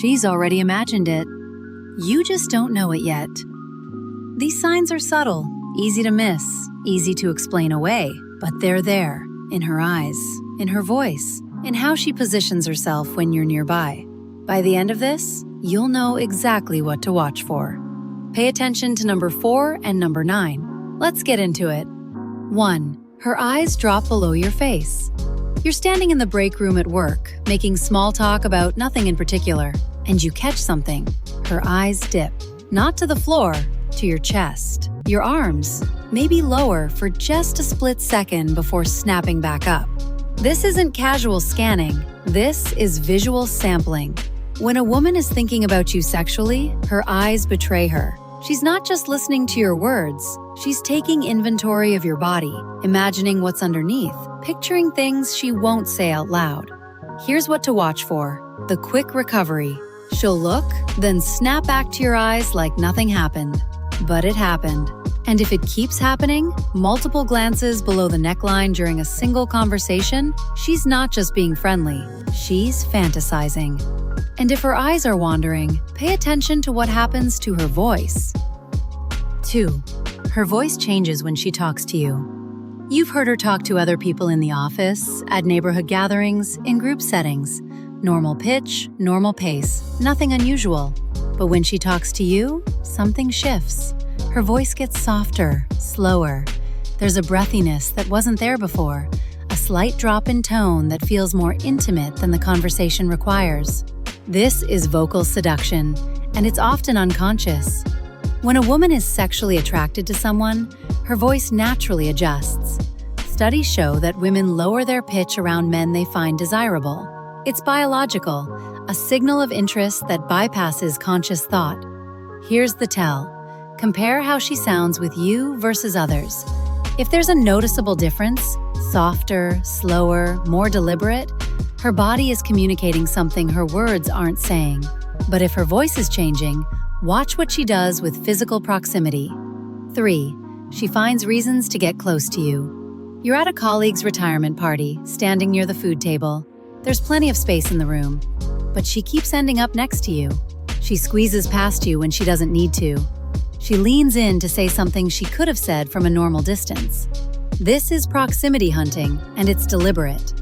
She's already imagined it. You just don't know it yet. These signs are subtle, easy to miss, easy to explain away, but they're there, in her eyes, in her voice, in how she positions herself when you're nearby. By the end of this, you'll know exactly what to watch for. Pay attention to number 4 and number 9. Let's get into it. 1. Her eyes drop below your face. You're standing in the break room at work, making small talk about nothing in particular, and you catch something. Her eyes dip, not to the floor, to your chest, your arms, maybe lower for just a split second before snapping back up. This isn't casual scanning, this is visual sampling. When a woman is thinking about you sexually, her eyes betray her. She's not just listening to your words, she's taking inventory of your body, imagining what's underneath, picturing things she won't say out loud. Here's what to watch for: the quick recovery. She'll look, then snap back to your eyes like nothing happened. But it happened. And if it keeps happening, multiple glances below the neckline during a single conversation, she's not just being friendly, she's fantasizing. And if her eyes are wandering, pay attention to what happens to her voice. 2. Her voice changes when she talks to you. You've heard her talk to other people in the office, at neighborhood gatherings, in group settings. Normal pitch, normal pace, nothing unusual. But when she talks to you, something shifts. Her voice gets softer, slower. There's a breathiness that wasn't there before, a slight drop in tone that feels more intimate than the conversation requires. This is vocal seduction, and it's often unconscious. When a woman is sexually attracted to someone, her voice naturally adjusts. Studies show that women lower their pitch around men they find desirable. It's biological, a signal of interest that bypasses conscious thought. Here's the tell. Compare how she sounds with you versus others. If there's a noticeable difference, softer, slower, more deliberate, her body is communicating something her words aren't saying. But if her voice is changing, watch what she does with physical proximity. 3. She finds reasons to get close to you. You're at a colleague's retirement party, standing near the food table. There's plenty of space in the room, but she keeps ending up next to you. She squeezes past you when she doesn't need to. She leans in to say something she could have said from a normal distance. This is proximity hunting, and it's deliberate.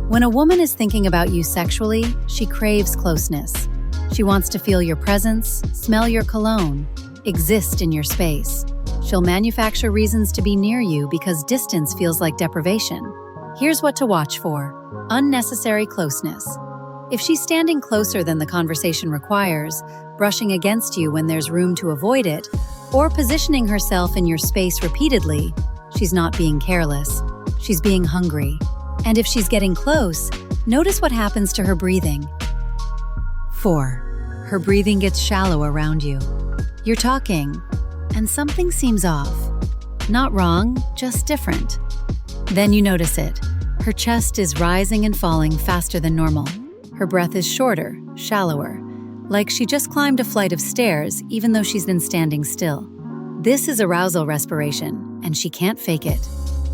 When a woman is thinking about you sexually, she craves closeness. She wants to feel your presence, smell your cologne, exist in your space. She'll manufacture reasons to be near you because distance feels like deprivation. Here's what to watch for: unnecessary closeness. If she's standing closer than the conversation requires, brushing against you when there's room to avoid it, or positioning herself in your space repeatedly, she's not being careless. She's being hungry. And if she's getting close, notice what happens to her breathing. 4. Her breathing gets shallow around you. You're talking, and something seems off. Not wrong, just different. Then you notice it. Her chest is rising and falling faster than normal. Her breath is shorter, shallower, like she just climbed a flight of stairs even though she's been standing still. This is arousal respiration, and she can't fake it.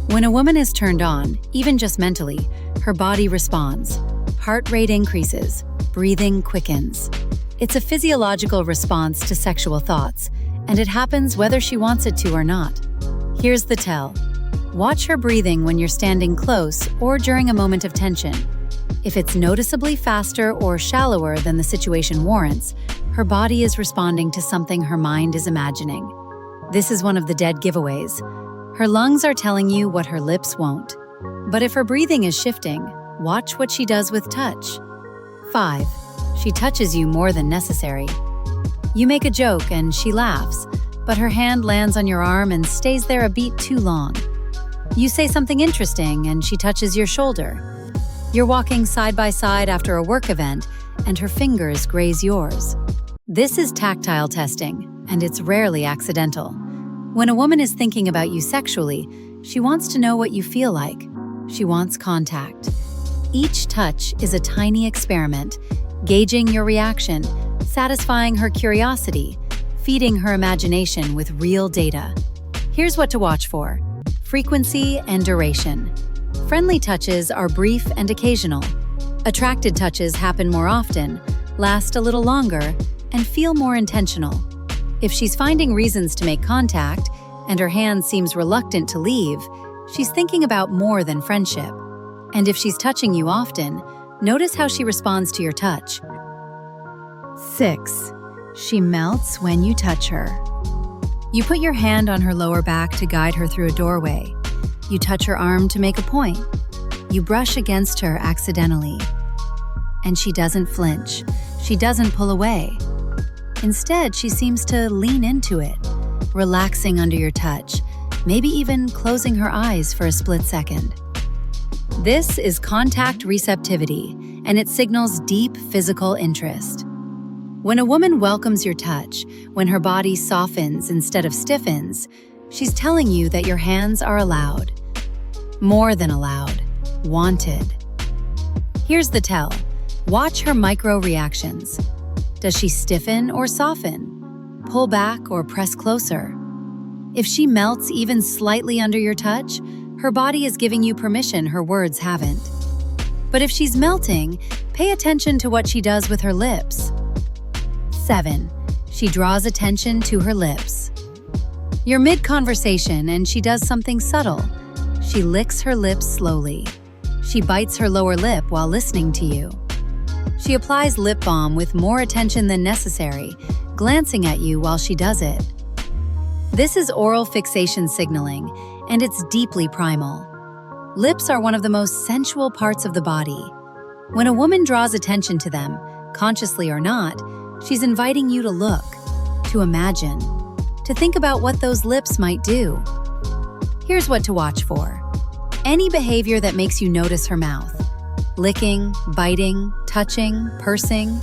When a woman is turned on, even just mentally, her body responds. Heart rate increases, breathing quickens. It's a physiological response to sexual thoughts, and it happens whether she wants it to or not. Here's the tell. Watch her breathing when you're standing close or during a moment of tension. If it's noticeably faster or shallower than the situation warrants, her body is responding to something her mind is imagining. This is one of the dead giveaways. Her lungs are telling you what her lips won't. But if her breathing is shifting, watch what she does with touch. 5. She touches you more than necessary. You make a joke and she laughs, but her hand lands on your arm and stays there a beat too long. You say something interesting and she touches your shoulder. You're walking side by side after a work event, and her fingers graze yours. This is tactile testing, and it's rarely accidental. When a woman is thinking about you sexually, she wants to know what you feel like. She wants contact. Each touch is a tiny experiment, gauging your reaction, satisfying her curiosity, feeding her imagination with real data. Here's what to watch for: frequency and duration. Friendly touches are brief and occasional. Attracted touches happen more often, last a little longer, and feel more intentional. If she's finding reasons to make contact, and her hand seems reluctant to leave, she's thinking about more than friendship. And if she's touching you often, notice how she responds to your touch. 6. She melts when you touch her. You put your hand on her lower back to guide her through a doorway. You touch her arm to make a point. You brush against her accidentally. And she doesn't flinch. She doesn't pull away. Instead, she seems to lean into it, relaxing under your touch, maybe even closing her eyes for a split second. This is contact receptivity, and it signals deep physical interest. When a woman welcomes your touch, when her body softens instead of stiffens, she's telling you that your hands are allowed. More than allowed, wanted. Here's the tell. Watch her micro reactions. Does she stiffen or soften? Pull back or press closer? If she melts even slightly under your touch, her body is giving you permission her words haven't. But if she's melting, pay attention to what she does with her lips. 7. She draws attention to her lips. You're mid-conversation and she does something subtle. She licks her lips slowly. She bites her lower lip while listening to you. She applies lip balm with more attention than necessary, glancing at you while she does it. This is oral fixation signaling, and it's deeply primal. Lips are one of the most sensual parts of the body. When a woman draws attention to them, consciously or not, she's inviting you to look, to imagine, to think about what those lips might do. Here's what to watch for. Any behavior that makes you notice her mouth. Licking, biting, touching, pursing.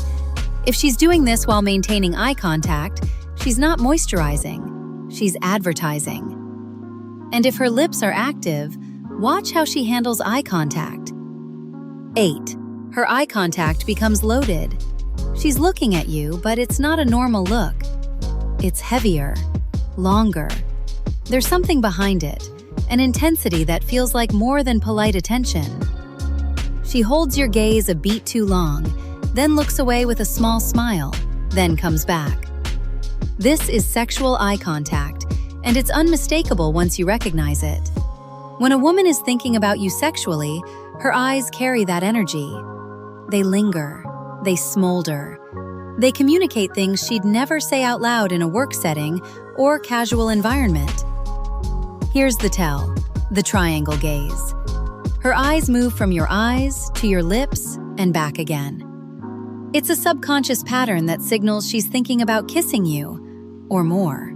If she's doing this while maintaining eye contact, she's not moisturizing, she's advertising. And if her lips are active, watch how she handles eye contact. 8. Her eye contact becomes loaded. She's looking at you, but it's not a normal look. It's heavier, longer. There's something behind it, an intensity that feels like more than polite attention. She holds your gaze a beat too long, then looks away with a small smile, then comes back. This is sexual eye contact, and it's unmistakable once you recognize it. When a woman is thinking about you sexually, her eyes carry that energy. They linger, they smolder. They communicate things she'd never say out loud in a work setting or casual environment. Here's the tell, the triangle gaze. Her eyes move from your eyes to your lips and back again. It's a subconscious pattern that signals she's thinking about kissing you, or more.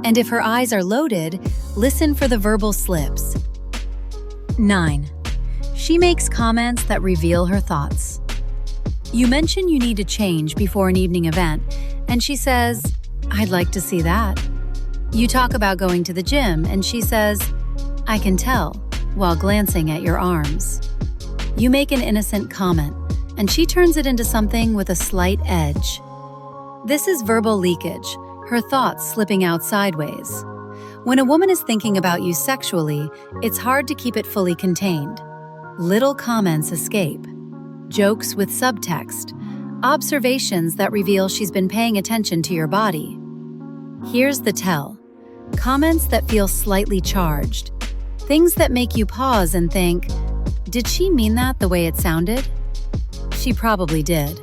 And if her eyes are loaded, listen for the verbal slips. 9. She makes comments that reveal her thoughts. You mention you need to change before an evening event, and she says, "I'd like to see that." You talk about going to the gym, and she says, "I can tell," while glancing at your arms. You make an innocent comment, and she turns it into something with a slight edge. This is verbal leakage, her thoughts slipping out sideways. When a woman is thinking about you sexually, it's hard to keep it fully contained. Little comments escape. Jokes with subtext. Observations that reveal she's been paying attention to your body. Here's the tell. Comments that feel slightly charged. Things that make you pause and think, did she mean that the way it sounded? She probably did.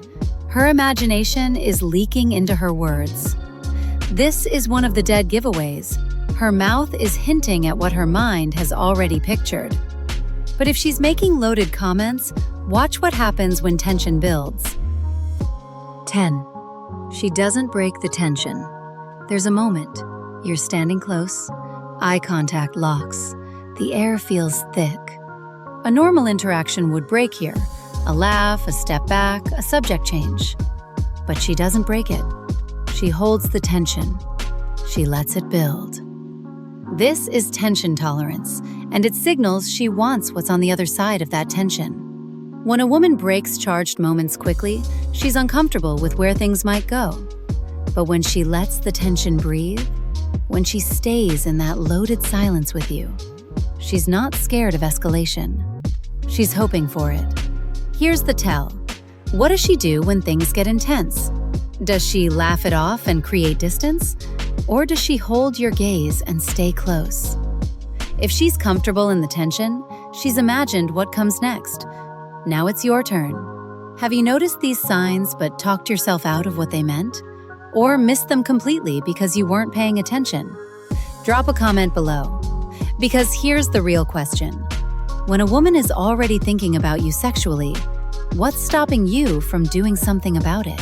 Her imagination is leaking into her words. This is one of the dead giveaways. Her mouth is hinting at what her mind has already pictured. But if she's making loaded comments, watch what happens when tension builds. 10. She doesn't break the tension. There's a moment. You're standing close. Eye contact locks. The air feels thick. A normal interaction would break here. A laugh, a step back, a subject change. But she doesn't break it. She holds the tension. She lets it build. This is tension tolerance, and it signals she wants what's on the other side of that tension. When a woman breaks charged moments quickly, she's uncomfortable with where things might go. But when she lets the tension breathe, when she stays in that loaded silence with you, she's not scared of escalation. She's hoping for it. Here's the tell. What does she do when things get intense? Does she laugh it off and create distance? Or does she hold your gaze and stay close? If she's comfortable in the tension, she's imagined what comes next. Now it's your turn. Have you noticed these signs but talked yourself out of what they meant? Or missed them completely because you weren't paying attention? Drop a comment below. Because here's the real question. When a woman is already thinking about you sexually, what's stopping you from doing something about it?